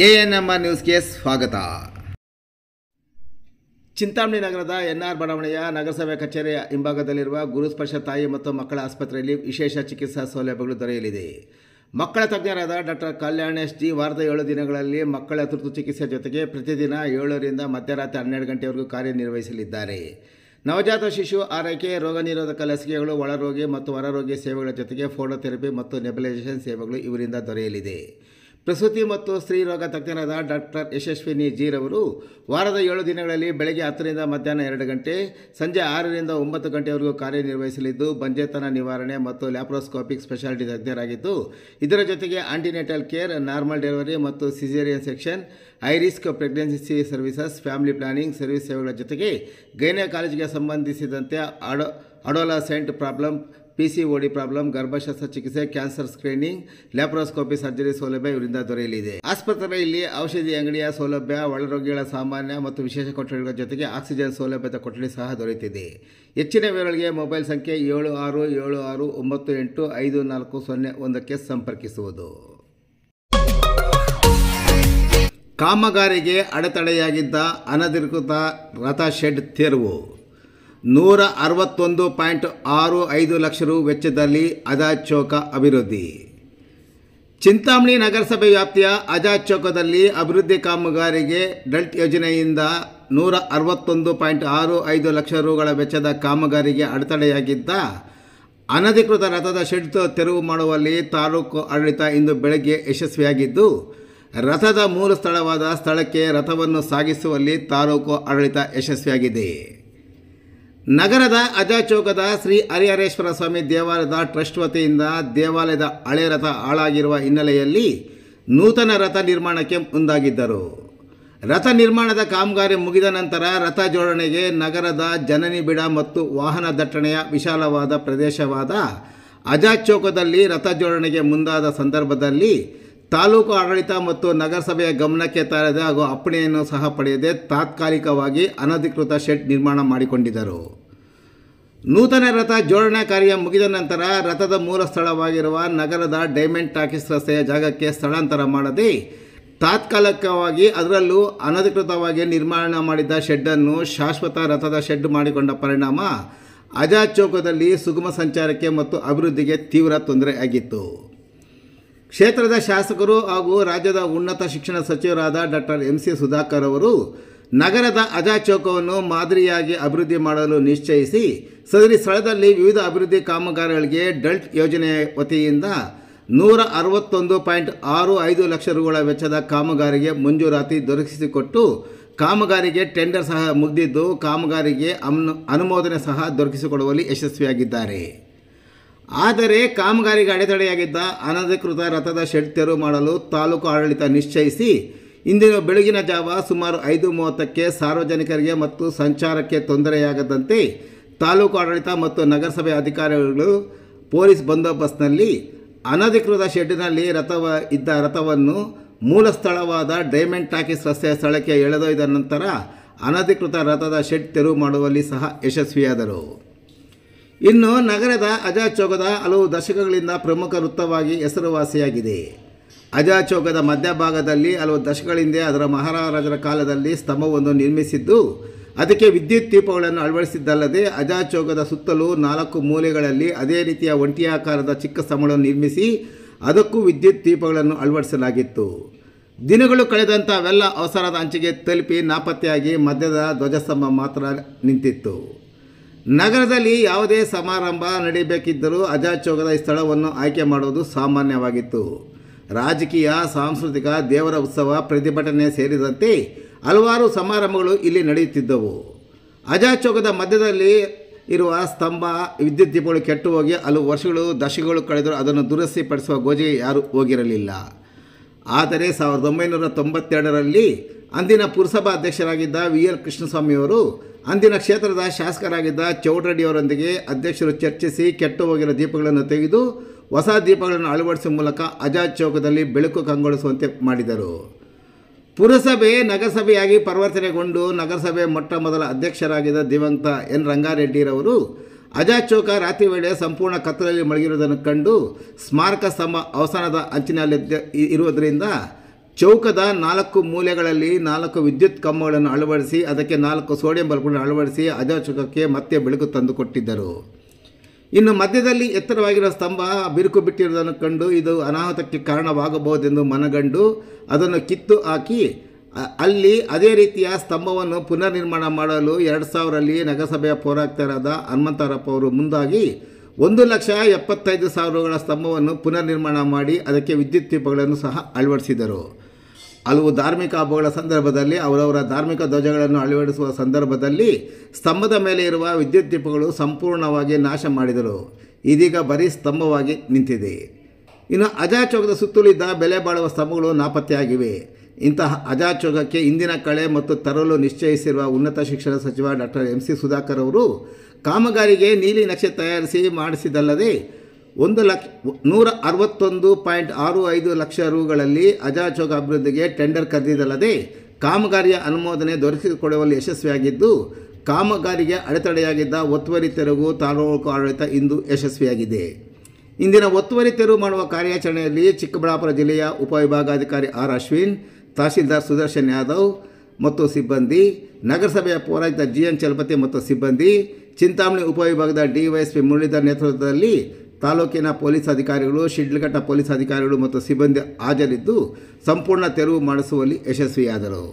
ANMR ನ್ಯೂಸ್ಗೆ ಸ್ವಾಗತ. ಚಿಂತಾಮಣಿ ನಗರದ ಎನ್ಆರ್ ಬಡಾವಣೆಯ ನಗರಸಭೆ ಕಚೇರಿಯ ಹಿಂಭಾಗದಲ್ಲಿರುವ ಗುರುಸ್ಪರ್ಶ ತಾಯಿ ಮತ್ತು ಮಕ್ಕಳ ಆಸ್ಪತ್ರೆಯಲ್ಲಿ ವಿಶೇಷ ಚಿಕಿತ್ಸಾ ಸೌಲಭ್ಯಗಳು ದೊರೆಯಲಿದೆ. ಮಕ್ಕಳ ತಜ್ಞರಾದ ಡಾಕ್ಟರ್ ಕಲ್ಯಾಣ್ ಎಸ್ ಜಿ ವಾರದ 7 ದಿನಗಳಲ್ಲಿ ಮಕ್ಕಳ ತುರ್ತು ಚಿಕಿತ್ಸೆ ಜೊತೆಗೆ ಪ್ರತಿದಿನ 7 ರಿಂದ ಮಧ್ಯರಾತ್ರಿ 12 ಗಂಟೆವರೆಗೂ ಕಾರ್ಯನಿರ್ವಹಿಸಲಿದ್ದಾರೆ. ನವಜಾತ ಶಿಶು ಆರೈಕೆ, ರೋಗ ನಿರೋಧಕ ಲಸಿಕೆಗಳು, ಒಳರೋಗಿ ಮತ್ತು ಹೊರರೋಗಿ ಸೇವೆಗಳ ಜೊತೆಗೆ ಫೋಟೋಥೆರಪಿ ಮತ್ತು ನೆಬುಲೈಸೇಷನ್ ಸೇವೆಗಳು ಇವರಿಂದ ದೊರೆಯಲಿದೆ. ಪ್ರಸೂತಿ ಮತ್ತು ಸ್ತ್ರೀ ರೋಗ ತಜ್ಞರಾದ ಡಾಕ್ಟರ್ ಯಶಸ್ವಿನಿ ಜಿ ರವರು ವಾರದ 7 ದಿನಗಳಲ್ಲಿ ಬೆಳಗ್ಗೆ 10 ರಿಂದ ಮಧ್ಯಾಹ್ನ 2 ಗಂಟೆ, ಸಂಜೆ 6 ರಿಂದ 9 ಗಂಟೆವರೆಗೂ ಕಾರ್ಯನಿರ್ವಹಿಸಲಿದ್ದು ಬಂಜೆತನ ನಿವಾರಣೆ ಮತ್ತು ಲ್ಯಾಪ್ರೋಸ್ಕೋಪಿಕ್ ಸ್ಪೆಷಾಲಿಟಿ ತಜ್ಞರಾಗಿದ್ದು, ಇದರ ಜೊತೆಗೆ ಆಂಟಿನೇಟಲ್ ಕೇರ್, ನಾರ್ಮಲ್ ಡೆಲಿವರಿ ಮತ್ತು caesarean section, high risk pregnancy services, family planning service ಸೇವೆಗಳ ಜೊತೆಗೆ ಗೈನಕಾಲಜಿಗೆ ಸಂಬಂಧಿಸಿದಂತೆ ಅಡೋಲಸೆಂಟ್ ಪ್ರಾಬ್ಲಮ್, PCOD ಪ್ರಾಬ್ಲಮ್, ಗರ್ಭಶಸ್ತ್ರ ಚಿಕಿತ್ಸೆ, ಕ್ಯಾನ್ಸರ್ ಸ್ಕ್ರೀನಿಂಗ್, ಲ್ಯಾಪ್ರೋಸ್ಕೋಪಿ ಸರ್ಜರಿ ಸೌಲಭ್ಯ ಇವರಿಂದ ದೊರೆಯಲಿದೆ. ಆಸ್ಪತ್ರೆಯಲ್ಲಿ ಔಷಧಿ ಅಂಗಡಿಯ ಸೌಲಭ್ಯ, ಒಳರೋಗಿಗಳ ಸಾಮಾನ್ಯ ಮತ್ತು ವಿಶೇಷ ಕೊಠಡಿಗಳ ಜೊತೆಗೆ ಆಕ್ಸಿಜನ್ ಸೌಲಭ್ಯದ ಕೊಠಡಿ ಸಹ ದೊರೆಯುತ್ತಿದೆ. ಹೆಚ್ಚಿನ ವಿವರಗಳಿಗೆ ಮೊಬೈಲ್ ಸಂಖ್ಯೆ 7676985401ಕ್ಕೆ ಸಂಪರ್ಕಿಸುವುದು. ಕಾಮಗಾರಿಗೆ ಅಡೆತಡೆಯಾಗಿದ್ದ ಅನಧಿಕೃತ ರಥ ಶೆಡ್ ತೆರವು. 161.65 ಲಕ್ಷ ರು ವೆಚ್ಚದಲ್ಲಿ ಆಜಾದ್ ಚೌಕ ಅಭಿವೃದ್ಧಿ. ಚಿಂತಾಮಣಿ ನಗರಸಭೆ ವ್ಯಾಪ್ತಿಯ ಆಜಾದ್ ಚೌಕದಲ್ಲಿ ಅಭಿವೃದ್ಧಿ ಕಾಮಗಾರಿಗೆ ಡಲ್ಟ್ ಯೋಜನೆಯಿಂದ 161.65 ಲಕ್ಷ ರುಗಳ ವೆಚ್ಚದ ಕಾಮಗಾರಿಗೆ ಅಡೆತಡೆಯಾಗಿದ್ದ ಅನಧಿಕೃತ ರಥದ ಶೆಡ್ ತೆರವು ಮಾಡುವಲ್ಲಿ ತಾಲೂಕು ಆಡಳಿತ ಇಂದು ಬೆಳಗ್ಗೆ ಯಶಸ್ವಿಯಾಗಿದ್ದು, ರಥದ ಮೂಲ ಸ್ಥಳವಾದ ಸ್ಥಳಕ್ಕೆ ರಥವನ್ನು ಸಾಗಿಸುವಲ್ಲಿ ತಾಲೂಕು ಆಡಳಿತ ಯಶಸ್ವಿಯಾಗಿದೆ. ನಗರದ ಆಜಾದ್ ಚೌಕದ ಶ್ರೀ ಹರಿಹರೇಶ್ವರ ಸ್ವಾಮಿ ದೇವಾಲಯದ ಟ್ರಸ್ಟ್ ವತಿಯಿಂದ ದೇವಾಲಯದ ಹಳೆ ರಥ ಹಾಳಾಗಿರುವ ಹಿನ್ನೆಲೆಯಲ್ಲಿ ನೂತನ ರಥ ನಿರ್ಮಾಣಕ್ಕೆ ಮುಂದಾಗಿದ್ದರು. ರಥ ನಿರ್ಮಾಣದ ಕಾಮಗಾರಿ ಮುಗಿದ ನಂತರ ರಥ ಜೋಡಣೆಗೆ ನಗರದ ಜನನಿ ಬಿಡ ಮತ್ತು ವಾಹನ ದಟ್ಟಣೆಯ ವಿಶಾಲವಾದ ಪ್ರದೇಶವಾದ ಆಜಾದ್ ಚೌಕದಲ್ಲಿ ರಥ ಜೋಡಣೆಗೆ ಮುಂದಾದ ಸಂದರ್ಭದಲ್ಲಿ ತಾಲೂಕು ಆಡಳಿತ ಮತ್ತು ನಗರಸಭೆಯ ಗಮನಕ್ಕೆ ತಾರದೆ ಹಾಗೂ ಅಪ್ಪಣೆಯನ್ನು ಸಹ ಪಡೆಯದೆ ತಾತ್ಕಾಲಿಕವಾಗಿ ಅನಧಿಕೃತ ಶೆಡ್ ನಿರ್ಮಾಣ ಮಾಡಿಕೊಂಡಿದ್ದರು. ನೂತನ ರಥ ಜೋಡಣೆ ಕಾರ್ಯ ಮುಗಿದ ನಂತರ ರಥದ ಮೂಲ ಸ್ಥಳವಾಗಿರುವ ನಗರದ ಡೈಮಂಡ್ ಟಾಕೀಸ್ ರಸ್ತೆಯ ಜಾಗಕ್ಕೆ ಸ್ಥಳಾಂತರ ಮಾಡದೆ ತಾತ್ಕಾಲಿಕವಾಗಿ ಅದರಲ್ಲೂ ಅನಧಿಕೃತವಾಗಿ ನಿರ್ಮಾಣ ಮಾಡಿದ್ದ ಶೆಡ್ಡನ್ನು ಶಾಶ್ವತ ರಥದ ಶೆಡ್ ಮಾಡಿಕೊಂಡ ಪರಿಣಾಮ ಆಜಾದ್ ಚೌಕದಲ್ಲಿ ಸುಗಮ ಸಂಚಾರಕ್ಕೆ ಮತ್ತು ಅಭಿವೃದ್ಧಿಗೆ ತೀವ್ರ ತೊಂದರೆಯಾಗಿತ್ತು. ಕ್ಷೇತ್ರದ ಶಾಸಕರು ಹಾಗೂ ರಾಜ್ಯದ ಉನ್ನತ ಶಿಕ್ಷಣ ಸಚಿವರಾದ ಡಾಕ್ಟರ್ MC ಸುಧಾಕರ್ ಅವರು ನಗರದ ಆಜಾದ್ ಚೌಕವನ್ನು ಮಾದರಿಯಾಗಿ ಅಭಿವೃದ್ಧಿ ಮಾಡಲು ನಿಶ್ಚಯಿಸಿ ಸದರಿ ಸ್ಥಳದಲ್ಲಿ ವಿವಿಧ ಅಭಿವೃದ್ಧಿ ಕಾಮಗಾರಿಗಳಿಗೆ ಡಲ್ಟ್ ಯೋಜನೆ ವತಿಯಿಂದ 161.65 ಲಕ್ಷ ರುಗಳ ವೆಚ್ಚದ ಕಾಮಗಾರಿಗೆ ಮಂಜೂರಾತಿ ದೊರಕಿಸಿಕೊಟ್ಟು ಕಾಮಗಾರಿಗೆ ಟೆಂಡರ್ ಸಹ ಮುಗಿದಿದ್ದು ಕಾಮಗಾರಿಗೆ ಅನುಮೋದನೆ ಸಹ ದೊರಕಿಸಿಕೊಡುವಲ್ಲಿ ಯಶಸ್ವಿಯಾಗಿದ್ದಾರೆ. ಆದರೆ ಕಾಮಗಾರಿಗೆ ಅಡೆತಡೆಯಾಗಿದ್ದ ಅನಧಿಕೃತ ರಥದ ಶೆಡ್ ತೆರವು ಮಾಡಲು ತಾಲೂಕು ಆಡಳಿತ ನಿಶ್ಚಯಿಸಿ ಇಂದಿನ ಬೆಳಗಿನ ಜಾವ ಸುಮಾರು 5:30ಕ್ಕೆ ಸಾರ್ವಜನಿಕರಿಗೆ ಮತ್ತು ಸಂಚಾರಕ್ಕೆ ತೊಂದರೆಯಾಗದಂತೆ ತಾಲೂಕು ಆಡಳಿತ ಮತ್ತು ನಗರಸಭೆ ಅಧಿಕಾರಿಗಳು ಪೊಲೀಸ್ ಬಂದೋಬಸ್ತ್ನಲ್ಲಿ ಅನಧಿಕೃತ ಶೆಡ್ಡಿನಲ್ಲಿ ರಥವನ್ನು ಮೂಲ ಸ್ಥಳವಾದ ಡೈಮಂಡ್ ಟಾಕೀಸ್ ರಸ್ತೆಯ ಸ್ಥಳಕ್ಕೆ ಎಳೆದೊಯ್ದ ನಂತರ ಅನಧಿಕೃತ ರಥದ ಶೆಡ್ ತೆರವು ಮಾಡುವಲ್ಲಿ ಸಹ ಯಶಸ್ವಿಯಾದರು. ಇನ್ನು ನಗರದ ಆಜಾದ್ ಚೌಕದ ಹಲವು ದಶಕಗಳಿಂದ ಪ್ರಮುಖ ವೃತ್ತವಾಗಿ ಹೆಸರುವಾಸಿಯಾಗಿದೆ. ಆಜಾದ್ ಚೌಕದ ಮಧ್ಯಭಾಗದಲ್ಲಿ ಹಲವು ದಶಕಗಳಿಂದ ಅದರ ಮಹಾರಾಜರ ಕಾಲದಲ್ಲಿ ಸ್ತಂಭವೊಂದು ನಿರ್ಮಿಸಿದ್ದು ಅದಕ್ಕೆ ವಿದ್ಯುತ್ ದೀಪಗಳನ್ನು ಅಳವಡಿಸಿದ್ದಲ್ಲದೆ ಆಜಾದ್ ಚೌಕದ ಸುತ್ತಲೂ 4 ಮೂಲೆಗಳಲ್ಲಿ ಅದೇ ರೀತಿಯ ಒಂಟಿಯಾಕಾರದ ಚಿಕ್ಕ ಸ್ತಂಭಗಳನ್ನು ನಿರ್ಮಿಸಿ ಅದಕ್ಕೂ ವಿದ್ಯುತ್ ದೀಪಗಳನ್ನು ಅಳವಡಿಸಲಾಗಿತ್ತು. ದಿನಗಳು ಕಳೆದಂಥ ಅವೆಲ್ಲ ಅವಸರದ ಅಂಚಿಗೆ ತಲುಪಿ ನಾಪತ್ತೆಯಾಗಿ ಮಧ್ಯದ ಧ್ವಜಸ್ತಂಭ ಮಾತ್ರ ನಿಂತಿತ್ತು. ನಗರದಲ್ಲಿ ಯಾವುದೇ ಸಮಾರಂಭ ನಡೆಯಬೇಕಿದ್ದರೂ ಆಜಾದ್ ಚೌಕದ ಈ ಸ್ಥಳವನ್ನು ಆಯ್ಕೆ ಮಾಡುವುದು ಸಾಮಾನ್ಯವಾಗಿತ್ತು. ರಾಜಕೀಯ, ಸಾಂಸ್ಕೃತಿಕ, ದೇವರ ಉತ್ಸವ, ಪ್ರತಿಭಟನೆ ಸೇರಿದಂತೆ ಹಲವಾರು ಸಮಾರಂಭಗಳು ಇಲ್ಲಿ ನಡೆಯುತ್ತಿದ್ದವು. ಆಜಾದ್ ಚೌಕದ ಮಧ್ಯದಲ್ಲಿ ಇರುವ ಸ್ತಂಭ, ವಿದ್ಯುತ್ ದೀಪಗಳು ಕೆಟ್ಟು ಹೋಗಿ ಹಲವು ದಶಕಗಳು ಕಳೆದರೂ ಅದನ್ನು ದುರಸ್ತಿಪಡಿಸುವ ಗೋಜಿಗೆ ಯಾರೂ ಹೋಗಿರಲಿಲ್ಲ. ಆದರೆ 1992ರಲ್ಲಿ ಅಂದಿನ ಪುರಸಭಾ ಅಧ್ಯಕ್ಷರಾಗಿದ್ದ VL ಕೃಷ್ಣಸ್ವಾಮಿಯವರು ಅಂದಿನ ಕ್ಷೇತ್ರದ ಶಾಸಕರಾಗಿದ್ದ ಚೌಡ್ರೆಡ್ಡಿಯವರೊಂದಿಗೆ ಅಧ್ಯಕ್ಷರು ಚರ್ಚಿಸಿ ಕೆಟ್ಟು ಹೋಗಿರೋ ದೀಪಗಳನ್ನು ತೆಗೆದು ಹೊಸ ದೀಪಗಳನ್ನು ಅಳವಡಿಸುವ ಮೂಲಕ ಆಜಾದ್ ಚೌಕದಲ್ಲಿ ಬೆಳಕು ಕಂಗೊಳಿಸುವಂತೆ ಮಾಡಿದರು. ಪುರಸಭೆ ನಗರಸಭೆಯಾಗಿ ಪರಿವರ್ತನೆಗೊಂಡು ನಗರಸಭೆ ಮೊಟ್ಟ ಮೊದಲ ಅಧ್ಯಕ್ಷರಾಗಿದ್ದ ದಿವಂಗತ N ರಂಗಾರೆಡ್ಡಿರವರು ಆಜಾದ್ ಚೌಕ ರಾತ್ರಿ ವೇಳೆ ಸಂಪೂರ್ಣ ಕತ್ತಲಲ್ಲಿ ಮಲಗಿರುವುದನ್ನು ಕಂಡು ಸ್ಮಾರಕ ಸ್ತಂಭ ಅವಸಾನದ ಅಂಚಿನಲ್ಲಿ ಇರುವುದರಿಂದ ಚೌಕದ 4 ಮೂಲೆಗಳಲ್ಲಿ 4 ವಿದ್ಯುತ್ ಕಂಬಗಳನ್ನು ಅಳವಡಿಸಿ ಅದಕ್ಕೆ 4 ಸೋಡಿಯಂ ಬಲ್ಬ್ಗಳನ್ನು ಅಳವಡಿಸಿ ಅಜಾ ಚೌಕಕ್ಕೆ ಮತ್ತೆ ಬೆಳಕು ತಂದುಕೊಟ್ಟಿದ್ದರು. ಇನ್ನು ಮಧ್ಯದಲ್ಲಿ ಎತ್ತರವಾಗಿರುವ ಸ್ತಂಭ ಬಿರುಕು ಬಿಟ್ಟಿರುವುದನ್ನು ಕಂಡು ಇದು ಅನಾಹುತಕ್ಕೆ ಕಾರಣವಾಗಬಹುದೆಂದು ಮನಗಂಡು ಅದನ್ನು ಕಿತ್ತು ಹಾಕಿ ಅಲ್ಲಿ ಅದೇ ರೀತಿಯ ಸ್ತಂಭವನ್ನು ಪುನರ್ ನಿರ್ಮಾಣ ಮಾಡಲು 2000ರಲ್ಲಿ ನಗರಸಭೆಯ ಪೌರಾಯುಕ್ತರಾದ ಹನುಮಂತರಪ್ಪ ಅವರು ಮುಂದಾಗಿ 1,75,000 ರುಗಳ ಸ್ತಂಭವನ್ನು ಪುನರ್ ನಿರ್ಮಾಣ ಮಾಡಿ ಅದಕ್ಕೆ ವಿದ್ಯುತ್ ದೀಪಗಳನ್ನು ಸಹ ಅಳವಡಿಸಿದರು. ಹಲವು ಧಾರ್ಮಿಕ ಹಬ್ಬಗಳ ಸಂದರ್ಭದಲ್ಲಿ ಅವರವರ ಧಾರ್ಮಿಕ ಧ್ವಜಗಳನ್ನು ಅಳವಡಿಸುವ ಸಂದರ್ಭದಲ್ಲಿ ಸ್ತಂಭದ ಮೇಲೆ ಇರುವ ವಿದ್ಯುತ್ ದೀಪಗಳು ಸಂಪೂರ್ಣವಾಗಿ ನಾಶ ಮಾಡಿದರು. ಇದೀಗ ಬರೀ ಸ್ತಂಭವಾಗಿ ನಿಂತಿದೆ. ಇನ್ನು ಅಜಾ ಚೌಕದ ಸುತ್ತಲಿದ್ದ ಬೆಲೆ ಬಾಳುವ ಸ್ತಂಭಗಳು ನಾಪತ್ತೆಯಾಗಿವೆ. ಇಂತಹ ಅಜಾ ಚೌಕಕ್ಕೆ ಇಂದಿನ ಕಳೆ ಮತ್ತು ತರಲು ನಿಶ್ಚಯಿಸಿರುವ ಉನ್ನತ ಶಿಕ್ಷಣ ಸಚಿವ ಡಾಕ್ಟರ್ MC ಸುಧಾಕರ್ ಅವರು ಕಾಮಗಾರಿಗೆ ನೀಲಿ ನಕ್ಷೆ ತಯಾರಿಸಿ ಮಾಡಿಸಿದಲ್ಲದೆ 161.65 ಲಕ್ಷ ರುಗಳಲ್ಲಿ ಅಜಾ ಚೌಕ ಅಭಿವೃದ್ಧಿಗೆ ಟೆಂಡರ್ ಕರೆದಿದ್ದಲ್ಲದೆ ಕಾಮಗಾರಿಯ ಅನುಮೋದನೆ ದೊರಕಿಸಿಕೊಡುವಲ್ಲಿ ಯಶಸ್ವಿಯಾಗಿದ್ದು, ಕಾಮಗಾರಿಗೆ ಅಡೆತಡೆಯಾಗಿದ್ದ ಒತ್ತುವರಿ ತೆರವು ತಾಲೂಕು ಆಡಳಿತ ಇಂದು ಯಶಸ್ವಿಯಾಗಿದೆ. ಇಂದಿನ ಒತ್ತುವರಿ ತೆರವು ಮಾಡುವ ಕಾರ್ಯಾಚರಣೆಯಲ್ಲಿ ಚಿಕ್ಕಬಳ್ಳಾಪುರ ಜಿಲ್ಲೆಯ ಉಪವಿಭಾಗಾಧಿಕಾರಿ R. ಅಶ್ವಿನ್, ತಹಶೀಲ್ದಾರ್ ಸುದರ್ಶನ್ ಯಾದವ್ ಮತ್ತು ಸಿಬ್ಬಂದಿ, ನಗರಸಭೆಯ ಪೌರಾಯುಕ್ತ GN ಚಲಪತಿ ಮತ್ತು ಸಿಬ್ಬಂದಿ, ಚಿಂತಾಮಣಿ ಉಪವಿಭಾಗದ DYSP ಮುರಳೀಧರ್ ನೇತೃತ್ವದಲ್ಲಿ ತಾಲೂಕಿನ ಪೊಲೀಸ್ ಅಧಿಕಾರಿಗಳು, ಶಿಡ್ಲಘಟ್ಟ ಪೊಲೀಸ್ ಅಧಿಕಾರಿಗಳು ಮತ್ತು ಸಿಬ್ಬಂದಿ ಹಾಜರಿದ್ದು ಸಂಪೂರ್ಣ ತೆರವು ಮಾಡಿಸುವಲ್ಲಿ ಯಶಸ್ವಿಯಾದರು.